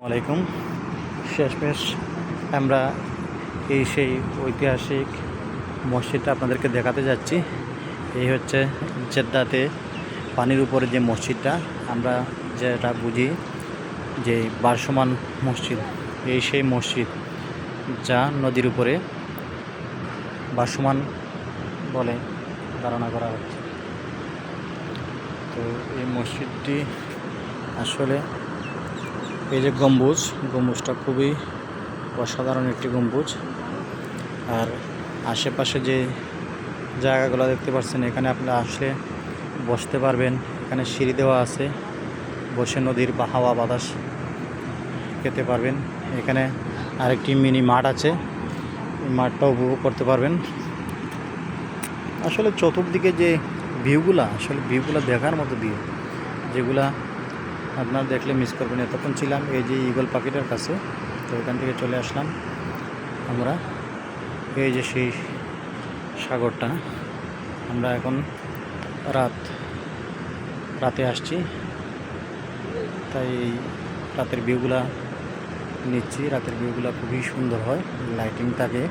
আলাইকুম। শেষমেশ আমরা সেই ঐতিহাসিক মসজিদটা আপনাদেরকে দেখাতে যাচ্ছি। এই হচ্ছে জেদ্দাতে পানির উপরে যে মসজিদটা আমরা যেটা বুঝি যে ভাসমান মসজিদ, সেই মসজিদ যা নদীর উপরে ভাসমান বলে ধারণা করা হচ্ছে। তো এই মসজিদটি আসলে এই যে গম্বুজটা খুবই অসাধারণ একটি গম্বুজ। আর আশেপাশে যে জায়গাগুলো দেখতে পাচ্ছেন, এখানে আপনারা আসলে বসতে পারবেন। এখানে সিঁড়ি দেওয়া আছে, বসে নদীর হাওয়া বাতাস খেতে পারবেন। এখানে আরেকটি মিনি মাঠ আছে, এই মাঠটা উপভোগ করতে পারবেন। আসলে চতুর্দিকে যে ভিউগুলা দেখার মতো ভিউ, যেগুলা আপনারা দেখলে মিস করবেন। এতক্ষণ ছিলাম এই যে ঈগল পাখিটার কাছে, তো এখান থেকে চলে আসলাম আমরা এই যে সেই সাগরটা। আমরা এখন রাতে আসছি, তাই রাতের ভিউগুলা নিচ্ছি। রাতের ভিউগুলা খুবই সুন্দর হয়, লাইটিং থাকে।